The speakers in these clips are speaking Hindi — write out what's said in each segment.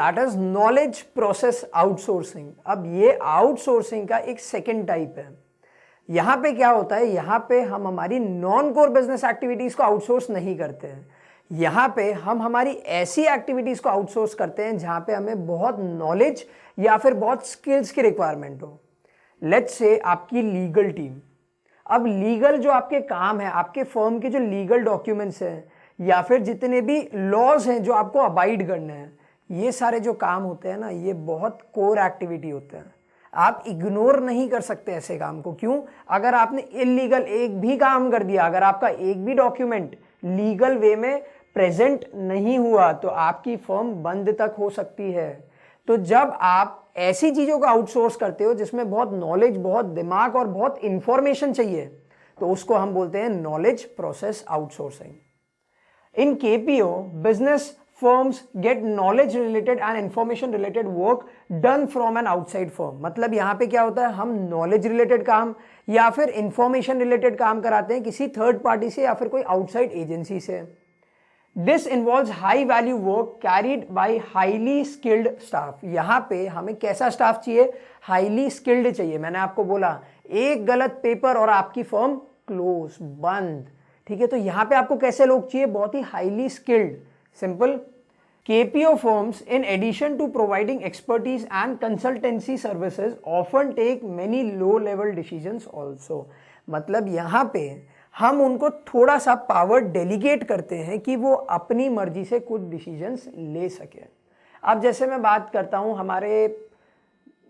That is knowledge process outsourcing. अब ये आउटसोर्सिंग का एक सेकेंड टाइप है। यहाँ पे क्या होता है, यहाँ पे हम हमारी नॉन कोर बिजनेस एक्टिविटीज को आउटसोर्स नहीं करते हैं। यहाँ पे हम हमारी ऐसी एक्टिविटीज को आउटसोर्स करते हैं जहाँ पे हमें बहुत नॉलेज या फिर बहुत स्किल्स की रिक्वायरमेंट हो। लेट्स से आपकी लीगल टीम, अब लीगल जो आपके काम है, आपके फर्म के जो लीगल डॉक्यूमेंट्स हैं या फिर जितने भी लॉज हैं जो आपको अबाइड करने हैं, ये सारे जो काम होते हैं ना, ये बहुत कोर एक्टिविटी होते हैं। आप इग्नोर नहीं कर सकते ऐसे काम को। क्यों? अगर आपने इलीगल एक भी काम कर दिया, अगर आपका एक भी डॉक्यूमेंट लीगल वे में प्रेजेंट नहीं हुआ, तो आपकी फर्म बंद तक हो सकती है। तो जब आप ऐसी चीजों को आउटसोर्स करते हो जिसमें बहुत नॉलेज, बहुत दिमाग और बहुत इंफॉर्मेशन चाहिए, तो उसको हम बोलते हैं knowledge process outsourcing. In KPO, business firms get knowledge related and information related work done from an outside firm। मतलब यहाँ पे क्या होता है, हम knowledge related काम या फिर information related काम कराते हैं किसी थर्ड पार्टी से या फिर कोई आउटसाइड एजेंसी से। This involves high value work carried by highly skilled staff। यहाँ पे हमें कैसा स्टाफ चाहिए? हाईली स्किल्ड चाहिए। मैंने आपको बोला, एक गलत पेपर और आपकी फर्म क्लोज, बंद। ठीक है, तो यहां पे आपको कैसे लोग चाहिए? बहुत ही highly skilled. Simple. KPO firms in addition to providing expertise and consultancy services often take many low level decisions also. मतलब यहां पे हम उनको थोड़ा सा पावर डेलीगेट करते हैं कि वो अपनी मर्जी से कुछ डिसीजंस ले सके। अब जैसे मैं बात करता हूं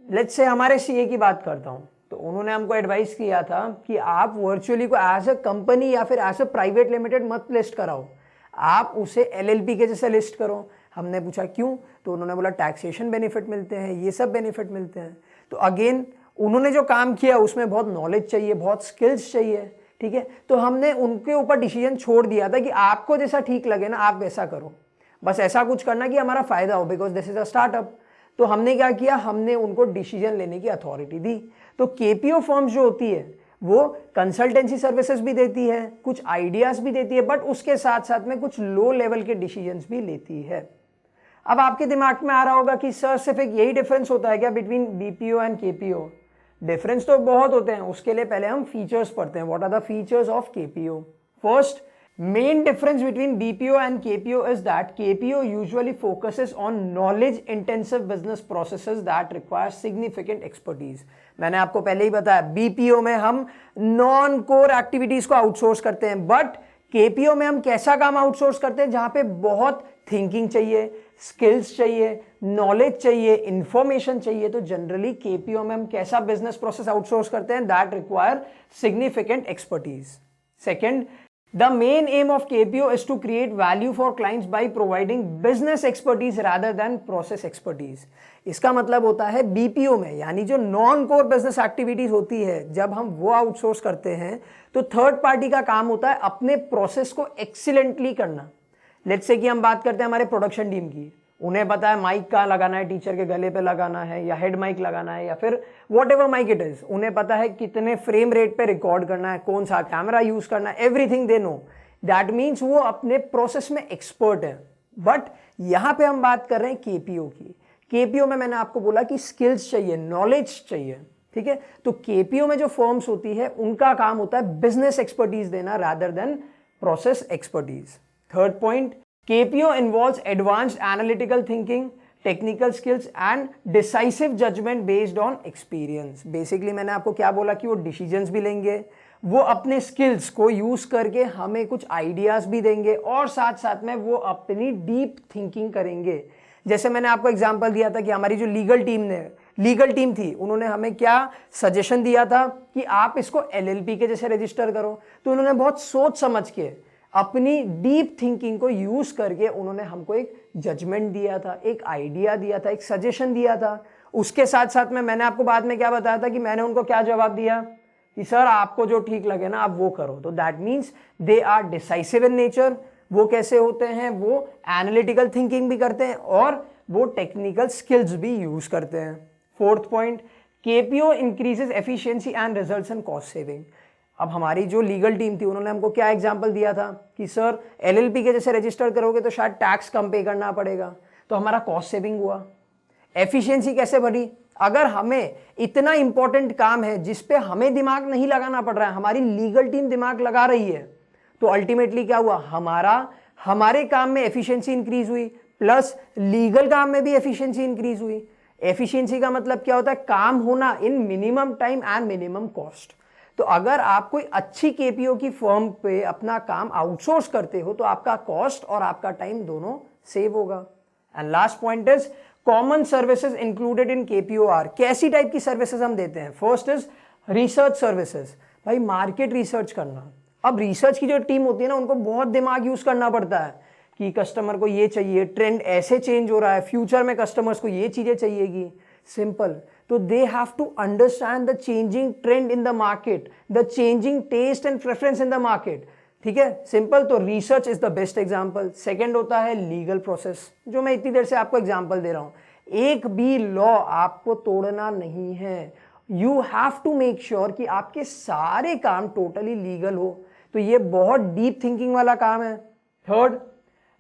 लेट्स से हमारे सीए की बात करता हूं, तो उन्होंने हमको एडवाइस किया था कि आप वर्चुअली को एज अ कंपनी या फिर एज अ प्राइवेट लिमिटेड मत लिस्ट कराओ, आप उसे एलएलपी के जैसे लिस्ट करो। हमने पूछा क्यों? तो उन्होंने बोला टैक्सेशन बेनिफिट मिलते हैं, ये सब बेनिफिट मिलते हैं। तो अगेन उन्होंने जो काम किया उसमें बहुत नॉलेज चाहिए, बहुत स्किल्स चाहिए। ठीक है, तो हमने उनके ऊपर डिसीजन छोड़ दिया था कि आपको जैसा ठीक लगे ना, आप वैसा करो, बस ऐसा कुछ करना कि हमारा फायदा हो, because this is a startup. तो हमने क्या किया, हमने उनको डिसीजन लेने की अथॉरिटी दी। तो केपीओ फर्म्स जो होती है वो कंसल्टेंसी सर्विसेज भी देती है, कुछ आइडियाज भी देती है, बट उसके साथ साथ में कुछ लो लेवल के डिसीजंस भी लेती है। अब आपके दिमाग में आ रहा होगा कि सर सिर्फ एक यही डिफरेंस होता है क्या between BPO and KPO? Difference तो बहुत होते हैं। उसके लिए पहले हम फीचर्स पढ़ते हैं। What are the features of KPO? First, main difference between BPO and KPO is that KPO usually focuses on knowledge intensive business processes that require significant expertise। मैंने आपको पहले ही बताया, BPO में हम नॉन कोर एक्टिविटीज को आउटसोर्स करते हैं, बट KPO में हम कैसा काम आउटसोर्स करते हैं जहां पे बहुत थिंकिंग चाहिए, स्किल्स चाहिए, नॉलेज चाहिए, इंफॉर्मेशन चाहिए। तो जनरली KPO में हम कैसा बिजनेस प्रोसेस आउटसोर्स करते हैं? That require significant expertise. Second, the main aim of KPO is to create value for clients by providing business expertise rather than process expertise। इसका मतलब होता है बीपीओ में, यानी जो नॉन कोर बिजनेस एक्टिविटीज होती है, जब हम वो आउटसोर्स करते हैं तो थर्ड पार्टी का काम होता है अपने प्रोसेस को एक्सीलेंटली करना। लेट्स से कि हम बात करते हैं हमारे प्रोडक्शन टीम की, उन्हें पता है माइक कहाँ लगाना है, टीचर के गले पे लगाना है या हेड माइक लगाना है या फिर whatever mike it is, उन्हें पता है कितने फ्रेम रेट पे रिकॉर्ड करना है, कौन सा कैमरा यूज करना है, everything they know. That means वो अपने प्रोसेस में एक्सपर्ट है। बट यहां पे हम बात कर रहे हैं केपीओ की। केपीओ में मैंने आपको बोला कि स्किल्स चाहिए, नॉलेज चाहिए। ठीक है, तो केपीओ में जो फर्म्स होती है उनका काम होता है बिजनेस एक्सपर्टीज देना rather than process expertise. Third point, KPO involves advanced analytical thinking, technical skills and decisive judgment based on experience। Basically मैंने आपको क्या बोला कि वो डिसीजंस भी लेंगे, वो अपने स्किल्स को यूज करके हमें कुछ आइडियाज भी देंगे और साथ साथ में वो अपनी डीप थिंकिंग करेंगे। जैसे मैंने आपको एग्जांपल दिया था कि हमारी जो लीगल टीम थी, उन्होंने हमें क्या सजेशन दिया था कि आप इसको LLP के जैसे रजिस्टर करो। तो उन्होंने बहुत सोच समझ के अपनी डीप थिंकिंग को यूज करके उन्होंने हमको एक जजमेंट दिया था, एक आइडिया दिया था, एक सजेशन दिया था। उसके साथ साथ में मैंने आपको बाद में क्या बताया था कि मैंने उनको क्या जवाब दिया कि सर आपको जो ठीक लगे ना आप वो करो। तो that means they are decisive in nature. वो कैसे होते हैं? वो एनालिटिकल थिंकिंग भी करते हैं और वो टेक्निकल स्किल्स भी यूज करते हैं। Fourth point, KPO increases efficiency and results in cost saving. अब हमारी जो लीगल टीम थी उन्होंने हमको क्या एग्जांपल दिया था कि सर LLP के जैसे रजिस्टर करोगे तो शायद टैक्स कम पे करना पड़ेगा। तो हमारा कॉस्ट सेविंग हुआ। एफिशिएंसी कैसे बढ़ी? अगर हमें इतना इंपॉर्टेंट काम है जिस पे हमें दिमाग नहीं लगाना पड़ रहा है, हमारी लीगल टीम दिमाग लगा रही है, तो अल्टीमेटली क्या हुआ, हमारे काम में एफिशिएंसी इंक्रीज हुई, प्लस लीगल काम में भी एफिशिएंसी इंक्रीज हुई। एफिशिएंसी का मतलब क्या होता है? काम होना इन minimum time and minimum cost. तो अगर आप कोई अच्छी केपीओ की फर्म पे अपना काम आउटसोर्स करते हो तो आपका कॉस्ट और आपका टाइम दोनों सेव होगा। And last point is common services included in KPOR. कैसी टाइप की सर्विसेज हम देते हैं? फर्स्ट इज रिसर्च सर्विसेज, भाई मार्केट रिसर्च करना। अब रिसर्च की जो टीम होती है ना, उनको बहुत दिमाग यूज करना पड़ता है कि कस्टमर को ये चाहिए, ट्रेंड ऐसे चेंज हो रहा है, फ्यूचर में कस्टमर्स को ये चीजें चाहिएगी। सिंपल, तो they have to understand the changing trend in the market, the changing taste and preference in the market. ठीक है, सिंपल। तो research is the best example. Second होता है लीगल प्रोसेस, जो मैं इतनी देर से आपको एग्जांपल दे रहा हूं। एक भी लॉ आपको तोड़ना नहीं है। You have to make sure कि आपके सारे काम टोटली लीगल हो। तो ये बहुत डीप थिंकिंग वाला काम है। थर्ड,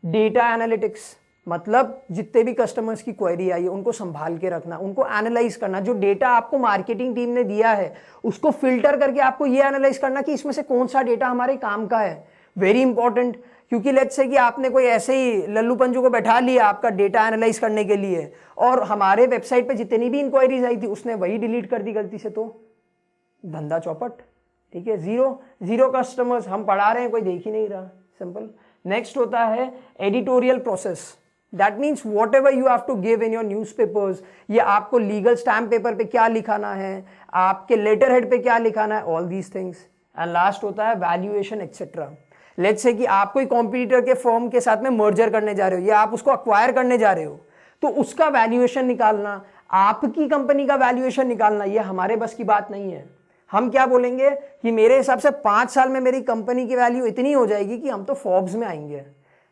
डेटा एनालिटिक्स, मतलब जितने भी कस्टमर्स की क्वेरी आई है उनको संभाल के रखना, उनको एनालाइज करना। जो डेटा आपको मार्केटिंग टीम ने दिया है उसको फिल्टर करके आपको ये एनालाइज करना कि इसमें से कौन सा डेटा हमारे काम का है। वेरी इंपॉर्टेंट, क्योंकि लेट्स से कि आपने कोई ऐसे ही लल्लू पंजू को बैठा लिया आपका डेटा एनालाइज करने के लिए, और हमारे वेबसाइट पे जितनी भी इंक्वायरीज आई थी उसने वही डिलीट कर दी गलती से, तो धंधा चौपट। ठीक है, जीरो कस्टमर्स, हम पढ़ा रहे हैं कोई देख ही नहीं रहा। सिंपल। नेक्स्ट होता है editorial process. That means whatever you have to give in your newspapers, ये आपको लीगल स्टैम्प पेपर पे क्या लिखाना है, आपके लेटर हेड पे क्या लिखाना है, all these things. And last होता है वैल्यूएशन एक्सेट्रा। लेट्स से कि आप कोई कॉम्पिटिटर के फर्म के साथ में मर्जर करने जा रहे हो या आप उसको अक्वायर करने जा रहे हो, तो उसका वैल्यूएशन निकालना, आपकी कंपनी का वैल्यूएशन निकालना, ये हमारे बस की बात नहीं है। हम क्या बोलेंगे कि मेरे हिसाब से 5 साल में मेरी कंपनी की वैल्यू इतनी हो जाएगी कि हम तो फोर्ब्स में आएंगे।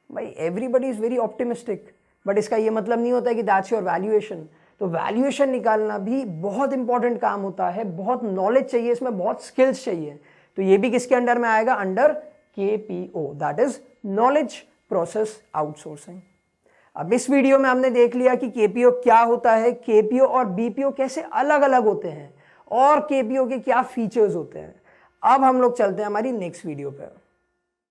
भाई everybody is very optimistic, but इसका ये मतलब नहीं होता है कि दैट्स योर वैल्यूएशन। तो वैल्यूएशन निकालना भी बहुत इंपॉर्टेंट काम होता है, बहुत नॉलेज चाहिए इसमें, बहुत स्किल्स चाहिए। तो ये भी किसके अंडर में आएगा? Under KPO, that is knowledge process outsourcing. अब इस वीडियो में हमने देख लिया कि केपीओ क्या होता है, केपीओ और बीपीओ कैसे अलग अलग होते हैं, और केपीओ के क्या फीचर्स होते हैं। अब हम लोग चलते हैं हमारी नेक्स्ट वीडियो पर।